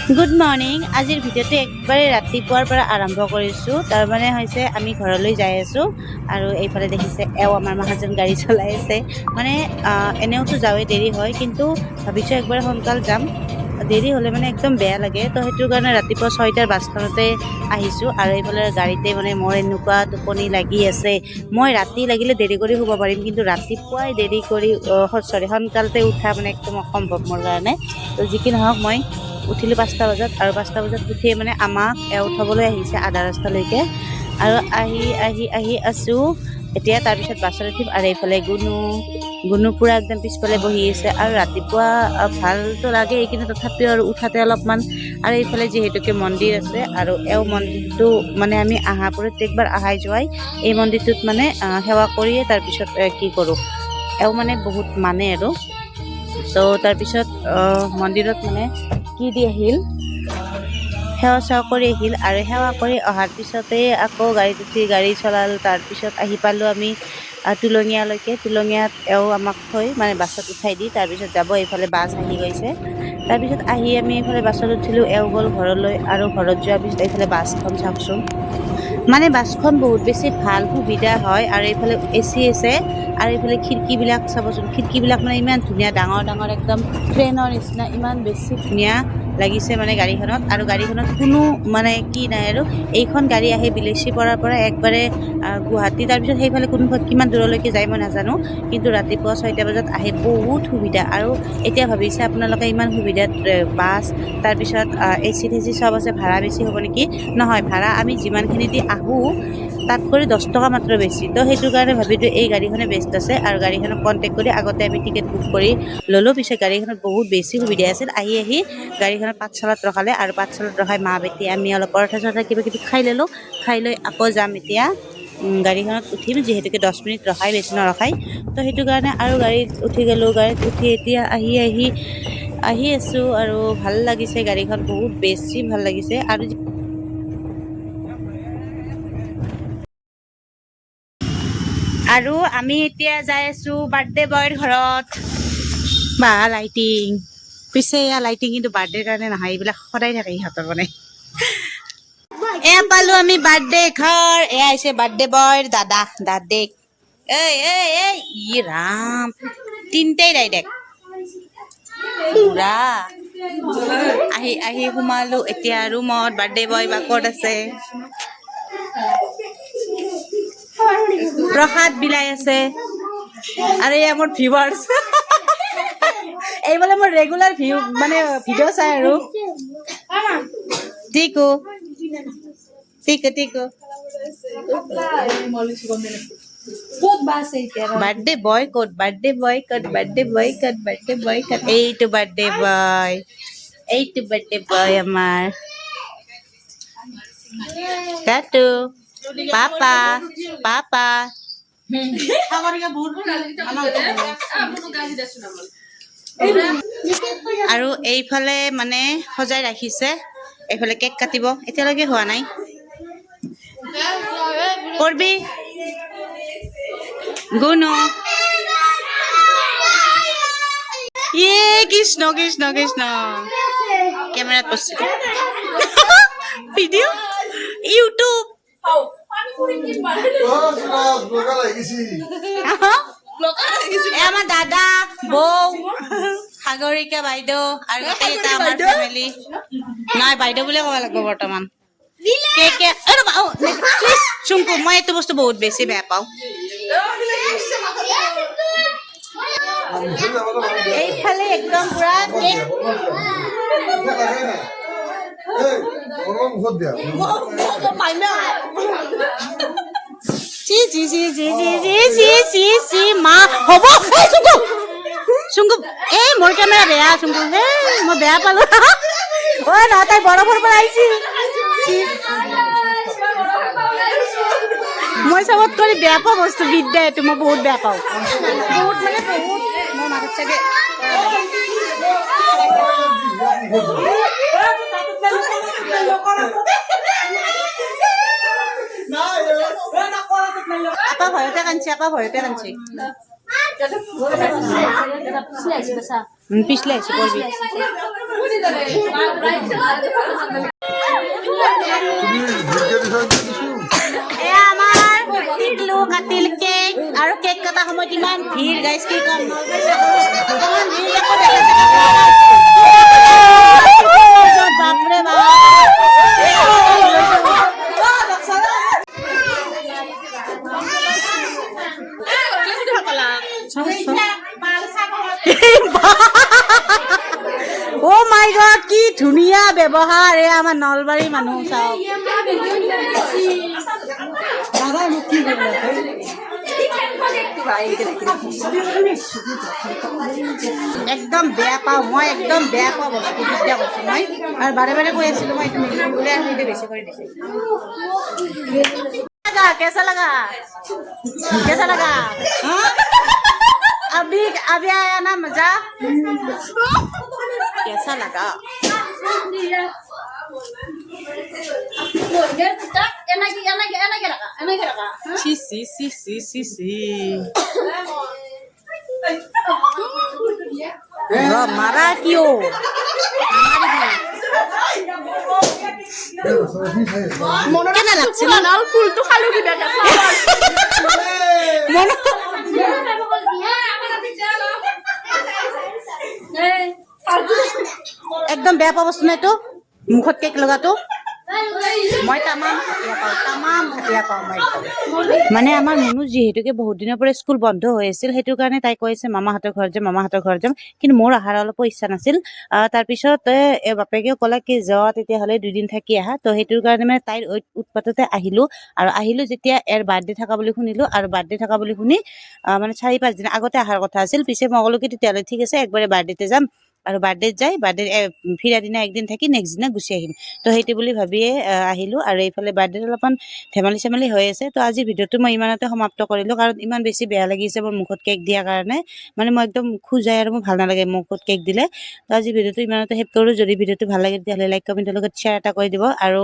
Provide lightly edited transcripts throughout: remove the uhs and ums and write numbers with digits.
Good morning. আজিৰ ভিডিঅ'টো একবাৰে ৰাতিপুৱাৰ পৰা আৰম্ভ কৰিছোঁ। তাৰমানে হৈছে আমি ঘৰলৈ যাই আছোঁ আৰু এইফালে দেখিছে আমাৰ মহাজন গাড়ী চলাই আছে। মানে এনেওতো যাওঁৱে দেৰি হয়, কিন্তু ভাবিছোঁ একবাৰে সোনকাল যাম। দেৰি হ'লে মানে একদম বেয়া লাগে, তো সেইটো কাৰণে ৰাতিপুৱা 6টাৰ বাছখনতে আহিছোঁ আৰু এইফালে গাড়ীতে মানে মোৰ এনেকুৱা টোপনি লাগি আছে। মই ৰাতি লাগিলে দেৰি কৰি শুব পাৰিম, কিন্তু ৰাতিপুৱাই দেৰি কৰি সোনকালতে উঠা মানে একদম অসম্ভৱ মোৰ কাৰণে। তো যি কি নহওক মই উঠিলোঁ 5টা বজাত আৰু 5টা বজাত উঠিয়ে মানে আমাক উঠাবলৈ আহিছে আধা ৰাস্তালৈকে আৰু আহি আছোঁ এতিয়া। তাৰপিছত বাছত উঠিম আৰু এইফালে গুণু পুৰা একদম পিছফালে বহি আছে। আৰু ৰাতিপুৱা ভালতো লাগে, কিন্তু তথাপিও আৰু উঠাতে অলপমান। আৰু এইফালে যিহেতুকে মন্দিৰ আছে আৰু মন্দিৰটো মানে আমি প্ৰত্যেকবাৰ অহাই যোৱাই এই মন্দিৰটোত মানে সেৱা কৰিয়ে তাৰপিছত কি কৰোঁ, মানে বহুত মানে আৰু। তো তাৰপিছত মন্দিৰত মানে কি দি আহিল, সেৱা চেৱা কৰি আহিল আৰু সেৱা কৰি অহাৰ পিছতে আকৌ গাড়ীত উঠি গাড়ী চলাল। তাৰপিছত আহি পালোঁ আমি তুলঙীয়ালৈকে। তুলঙীয়াত আমাক থৈ মানে বাছত উঠাই দি তাৰপিছত যাব। এইফালে বাছ আহি গৈছে। তাৰপিছত আহি আমি এইফালে বাছত উঠিলোঁ, গ'ল ঘৰলৈ আৰু ঘৰত যোৱাৰ পিছত এইফালে বাছখন চাওকচোন। মানে বাছখন বহুত বেছি ভাল সুবিধা হয় আৰু এইফালে AC আছে আৰু এইফালে খিৰিকীবিলাক চাবচোন। খিৰিকীবিলাক মানে ইমান ধুনীয়া, ডাঙৰ ডাঙৰ একদম ট্ৰেইনৰ নিচিনা, ইমান বেছি ধুনীয়া লাগিছে মানে গাড়ীখনত। আৰু গাড়ীখনত কোনো মানে কি নাই আৰু। এইখন গাড়ী আহে বিলেশ্ৰীপাৰাৰ পৰা একবাৰে গুৱাহাটী, তাৰপিছত সেইফালে কিমান দূৰলৈকে যায় মই নাজানো, কিন্তু ৰাতিপুৱা 6টা বজাত আহে। বহুত সুবিধা। আৰু এতিয়া ভাবিছে আপোনালোকে ইমান সুবিধাত বাছ, তাৰপিছত AC থেচি চব আছে, ভাড়া বেছি হ'ব নেকি? নহয়, ভাড়া আমি যিমানখিনি দি আহোঁ তাত কৰি 10 টকা মাত্ৰ বেছি। তো সেইটো কাৰণে ভাবিলোঁ এই গাড়ীখনে বেষ্ট আছে আৰু গাড়ীখনক কণ্টেক্ট কৰি আগতে আমি টিকেট বুক কৰি ল'লোঁ। পিছত গাড়ীখনত বহুত বেছি সুবিধা আছিল। আহি গাড়ীখনত পাঠশালাত ৰখালে আৰু পাঠশালাত ৰখাই মা বেটি আমি অলপ পৰঠা চৰঠা কিবা কিবি খাই ল'লোঁ। খাই লৈ আকৌ যাম এতিয়া গাড়ীখনত উঠিম, যিহেতুকে 10 মিনিট ৰখাই, বেছি নৰখাই। তো সেইটো কাৰণে আৰু গাড়ীত উঠি গ'লোঁ। গাড়ীত উঠি এতিয়া আহি আছোঁ আৰু ভাল লাগিছে, গাড়ীখন বহুত বেছি ভাল লাগিছে। আৰু আমি এতিয়া যাই আছোঁ বাৰ্থডে বয়ৰ ঘৰত। বা লাইটিং, পিছে এয়া লাইটিং কিন্তু বাৰ্থডেৰ কাৰণে নহয়, এইবিলাক সদায় থাকে ইহঁতৰ মানে। পালোঁ আমি বাৰ্থডে ঘৰ। আহিছে বাৰ্থডে বয়ৰ দাদেক। ই ৰাম, তিনটাই ডাইৰেক্ট পুৰা আহি সোমালোঁ এতিয়া ৰুমত। বাৰ্থডে বয় বা ক'ত আছে, প্ৰসাদ বিলাই আছে। আৰু এই মোৰ ভিউৱাৰ্ছ, এইবোলে মোৰ ৰেগুলাৰ মানে ভিডিঅ' চাই আৰু টিকু বাৰ্থডে বয় ক'ত, বাৰ্থডে বয় ক'ত, বাৰ্থডে বয় ক'ত, বাৰ্থডে বয় ক'ত। এইটো বাৰ্থডে বয় আমাৰ কাটু পাপা। আৰু এইফালে মানে সজাই ৰাখিছে, এইফালে কেক কাটিব, এতিয়ালৈকে হোৱা নাই। কৰবি গুণু, কৃষ্ণ কৃষ্ণ কৃষ্ণ। কেমেৰাত পৰছে ভিডিঅ' ইউটিউব। আমাৰ দাদা, বৌ, সাগৰিকা বাইদেউ আৰু গোটেইকেইটা আমাৰ ফেমিলি। নাই, বাইদেউ বুলিয়ে ক'ব লাগিব বৰ্তমান। চুমকু, মই এইটো বস্তু বহুত বেছি বেয়া পাওঁ। এইফালে একদম পুৰা কেক। মা হ'ব চুংকু, মোৰ কেমেৰা বেয়া চুংকু, মই বেয়া পালো। তাই বৰফৰ পৰা আহিছিল। মই চবত কৰি বেয়া পোৱা বস্তু বিদ্যা, এইটো মই বহুত বেয়া পাওঁ। বহুত মানে বহুত মোৰ মাথাত চাগে আপা ভয়তে কাঞ্চি। পিছলে আহিছে কৰবি। এয়া আমাৰ তিলু কাটিল কেক আৰু কেক কটা সময়ত ইমান ভিৰ গাইছ কি কম ইমান ভিৰ দেখো বাপৰে ও মাই গড কি ধুনীয়া ব্যৱহাৰ এ আমাৰ নলবাৰী মানুহ চাওক একদম বেয়া পাওঁ মই একদম বেয়া পাওঁ বস্তু কেতিয়া কৈছোঁ মই আৰু বাৰে বাৰে কৈ আছিলোঁ মই এইটো নিদিওঁ বুলি আৰু এতিয়া বেছি কৰি দিছে कैसा लगा कैसा लगा अभी अभी आया ना मजा कैसा लगा सी सी सी सी सी सी मारा क्यों কেনে লাগছিল নাল ফুলটো খালো কিবা একদম বেয়া পাবচোন ন এইটো মুখত কেক লগাটো মই তামাম ভাটিয়া পাওঁ মই মানে আমাৰ মনু যিহেতুকে বহুত দিনৰ পৰা স্কুল বন্ধ হৈ আছিল সেইটো কাৰণে তাই কৈছে মামাহঁতৰ ঘৰ যাম কিন্তু মোৰ অহাৰ অলপ ইচ্ছা নাছিল তাৰপিছত বাপেকেও ক'লে কি যোৱা তেতিয়াহ'লে 2 দিন থাকি আহা তো সেইটোৰ কাৰণে মানে তাইৰ উৎপাততে আহিলো যেতিয়া এৰ বাৰ্থডে থকা বুলি শুনিলো আৰু বাৰ্থডে থকা বুলি শুনি মানে 4-5 দিন আগতে অহাৰ কথা আছিল পিছে মই ক'লো কি তেতিয়াহ'লে ঠিক আছে একবাৰে বাৰ্থডেতে যাম আৰু বাৰ্থডেত যাই বাৰ্থডে ফিৰা দিনা একদিন থাকি নেক্সট দিনা গুচি আহিম তো সেইটো বুলি ভাবিয়ে আহিলোঁ আৰু এইফালে বাৰ্থডেত অলপমান ধেমালি চেমালি হৈ আছে তো আজিৰ ভিডিঅ'টো মই ইমানতে সমাপ্ত কৰিলোঁ কাৰণ ইমান বেছি বেয়া লাগিছে মোৰ মুখত কেক দিয়াৰ কাৰণে মানে মই একদম খোজাই আৰু মোৰ ভাল নালাগে মুখত কেক দিলে তো আজিৰ ভিডিঅ'টো ইমানতে শেষ কৰোঁ যদি ভিডিঅ'টো ভাল লাগে তেতিয়াহ'লে লাইক কমেণ্টৰ লগত শ্বেয়াৰ এটা কৰি দিব আৰু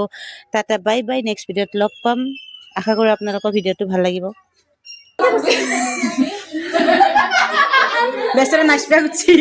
টাটা বাই বাই নেক্সট ভিডিঅ'ত লগ পাম আশা কৰোঁ আপোনালোকৰ ভিডিঅ'টো ভাল লাগিব বেচাৰা নাচবে হচ্ছে